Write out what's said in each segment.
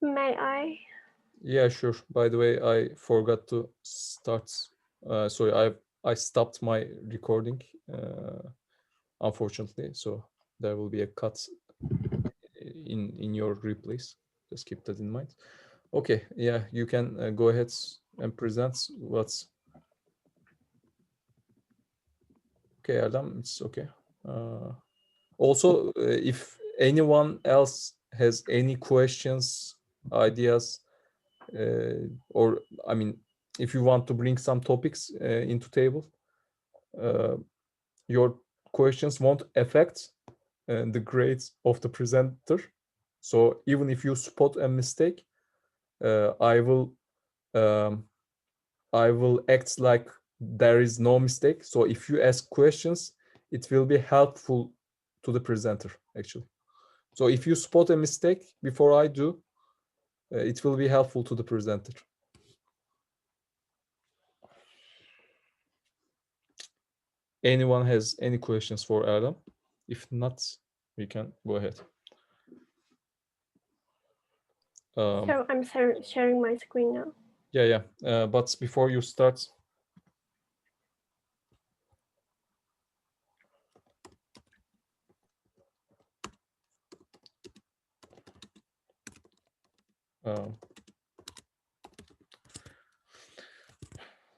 May I? Yeah, sure. By the way, I forgot to start. Sorry, I stopped my recording, unfortunately. So there will be a cut in your replays. Just keep that in mind. Okay, yeah, you can go ahead and present what's okay, Adam. It's okay. Also, if anyone else has any questions, ideas, or I mean, if you want to bring some topics into table, uh, your questions won't affect the grades of the presenter. So even if you spot a mistake, uh, I will um, I will act like there is no mistake. So if you ask questions, it will be helpful to the presenter actually. So if you spot a mistake before I do, it will be helpful to the presenter. Anyone has any questions for Adam? If not, we can go ahead. So I'm sharing my screen now. Yeah. But before you start, um,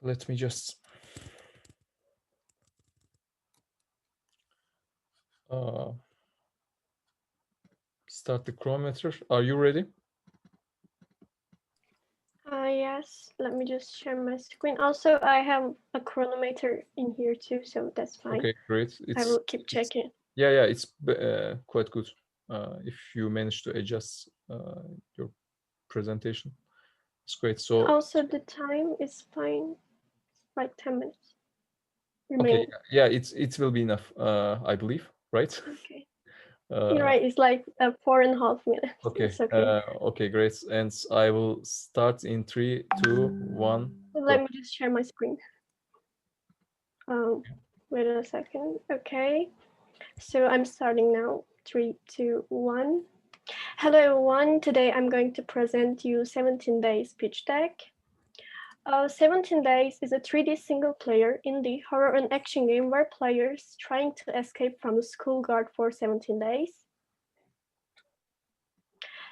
let me just start the chronometer. Are you ready? Yes, let me just share my screen. Also, I have a chronometer in here too, so that's fine. Okay, great. I will keep checking. Yeah, it's quite good. If you manage to adjust your presentation, it's great. So Also, the time is fine, like 10 minutes okay, remaining. yeah, it will be enough, I believe, right? Okay. You're Uh, right, it's like 4.5 minutes. okay, It's okay. okay, great. And I will start in 3, 2, 1, Let go. me just share my screen. Wait a second. Okay. So I'm starting now. 3, 2, 1. Hello everyone. Today I'm going to present you 17 Days pitch deck. 17 Days is a 3D single-player indie horror and action game where players trying to escape from the school guard for 17 days.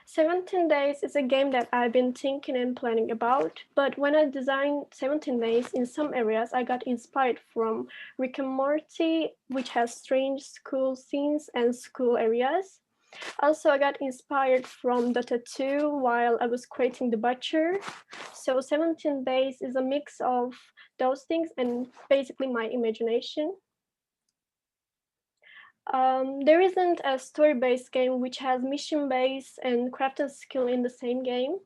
17 Days is a game that I've been thinking and planning about, but when I designed 17 Days, in some areas I got inspired from Rick and Morty, which has strange school scenes and school areas. Also, I got inspired from Dota 2 while I was creating The Butcher. So 17 Days is a mix of those things and basically my imagination. There isn't a story-based game which has mission-based and craft and skill in the same game.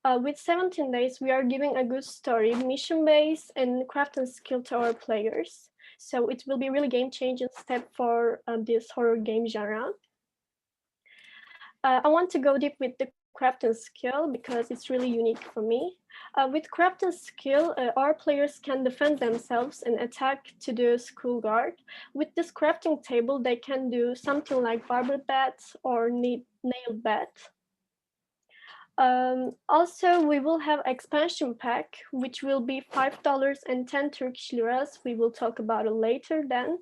With 17 Days, we are giving a good story, mission-based and craft and skill to our players. So it will be really game-changing step for this horror game genre. I want to go deep with the craft and skill because it's really unique for me. With craft and skill, our players can defend themselves and attack to the school guard. With this crafting table, they can do something like barber bats or nail bat. Also, we will have expansion pack, which will be $5 and 10 Turkish liras. We will talk about it later then.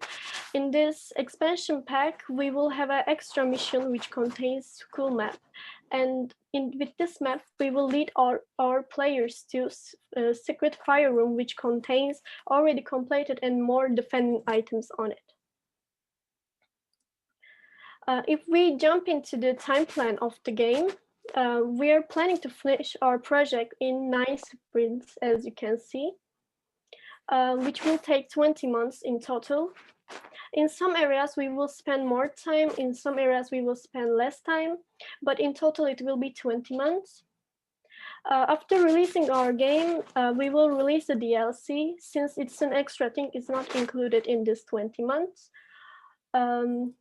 In this expansion pack, we will have an extra mission which contains school map. And with this map, we will lead our players to a secret fire room which contains already completed and more defending items on it. If we jump into the time plan of the game, we are planning to finish our project in 9 sprints, as you can see, which will take 20 months in total. In some areas, we will spend more time. In some areas, we will spend less time. But in total, it will be 20 months. After releasing our game, we will release the DLC. Since it's an extra thing, it's not included in this 20 months. In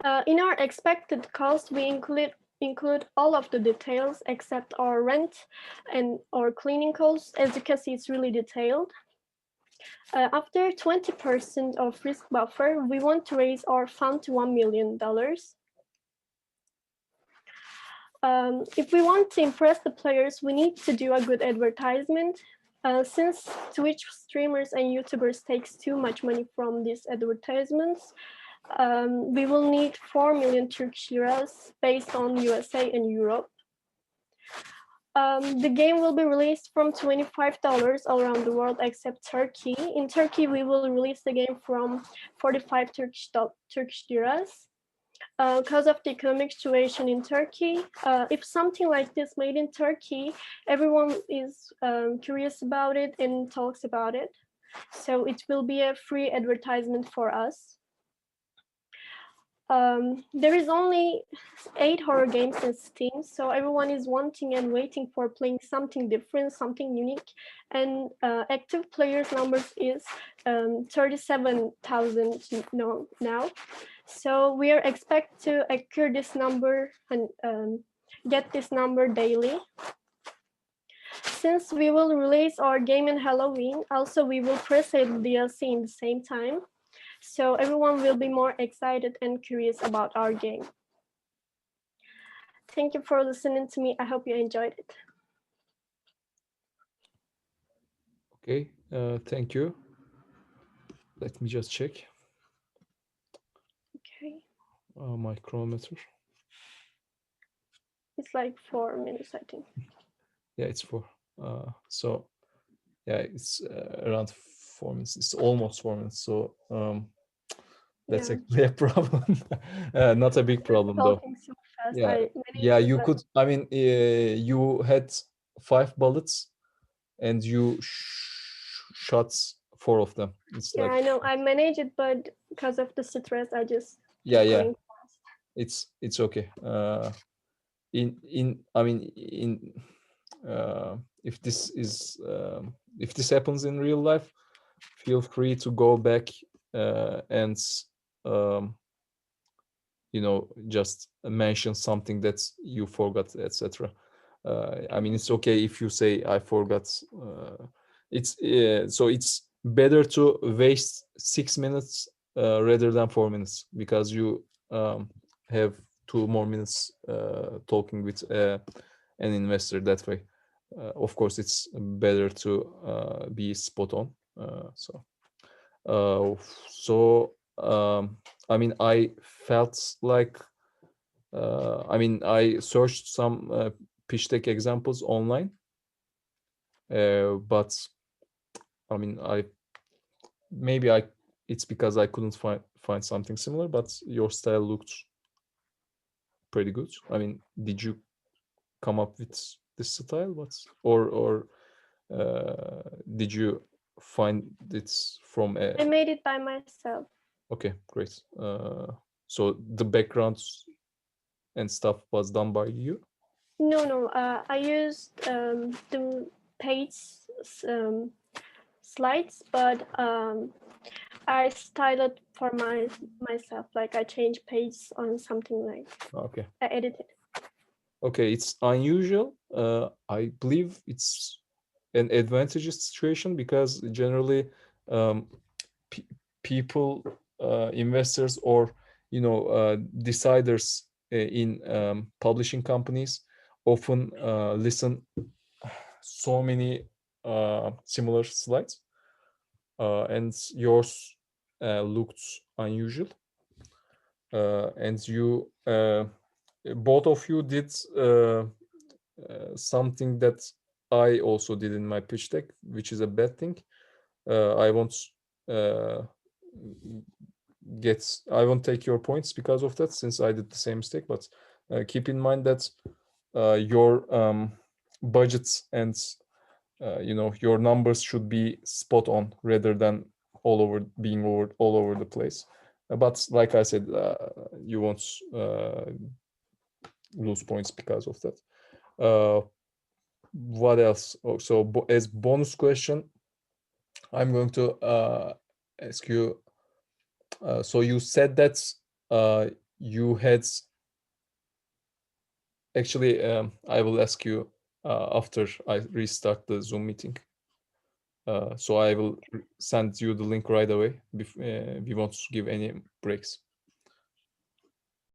our expected cost, we include all of the details except our rent and our cleaning costs. As you can see, it's really detailed. After 20% of risk buffer, we want to raise our fund to $1 million. If we want to impress the players, we need to do a good advertisement. Since Twitch streamers and YouTubers takes too much money from these advertisements, we will need 4 million Turkish liras based on USA and Europe. The game will be released from $25 all around the world except Turkey. In Turkey, we will release the game from 45 Turkish liras. Because of the economic situation in Turkey, if something like this made in Turkey, everyone is curious about it and talks about it. So it will be a free advertisement for us. There is only 8 horror games in Steam, so everyone is wanting and waiting for playing something different, something unique. And active players numbers is 37,000 now. So we are expect to acquire this number and get this number daily. Since we will release our game in Halloween, also we will pre-sale DLC in the same time. So everyone will be more excited and curious about our game. Thank you for listening to me. I hope you enjoyed it. Okay, thank you. Let me just check Okay. my chronometer. It's like 4 minutes, I think. Yeah, it's 4. So yeah, it's around 4 minutes. It's almost 4 minutes. So that's Yeah. actually a problem. Not a big problem though. Talking so fast. Yeah, I yeah. managed it, You but could. I mean, you had 5 bullets, and you shot 4 of them. It's yeah, like, I know I managed it, but because of the stress, I just yeah, keep yeah. going. It's okay. I mean, if this is if this happens in real life, feel free to go back and just mention something that you forgot, etc. I mean, it's okay if you say I forgot. It's so it's better to waste 6 minutes rather than 4 minutes, because you have 2 more minutes talking with an investor that way. Of course, it's better to be spot on. So I mean, I felt like I mean, I searched some pitch deck examples online, but I mean, maybe it's because I couldn't find something similar, but your style looked pretty good. I mean, did you come up with this style? Or did you find it from I a? made it by myself. Okay, great. So the backgrounds and stuff was done by you? No. I used the page slides, but I styled it for myself. Like I changed page on something like Okay. I edited. Okay, it's unusual. I believe it's an advantageous situation, because generally pe people, investors, or deciders in publishing companies often listen so many similar slides, and yours looked unusual, and you both of you did something that I also did in my pitch deck, which is a bad thing. I won't uh, I won't take your points because of that, since I did the same mistake. But keep in mind that your budgets and your numbers should be spot on, rather than all over the place. But like I said, you won't lose points because of that. What else? So as bonus question, I'm going to ask you. So you said that you had actually. I will ask you after I restart the Zoom meeting. So I will send you the link right away. We won't give any breaks.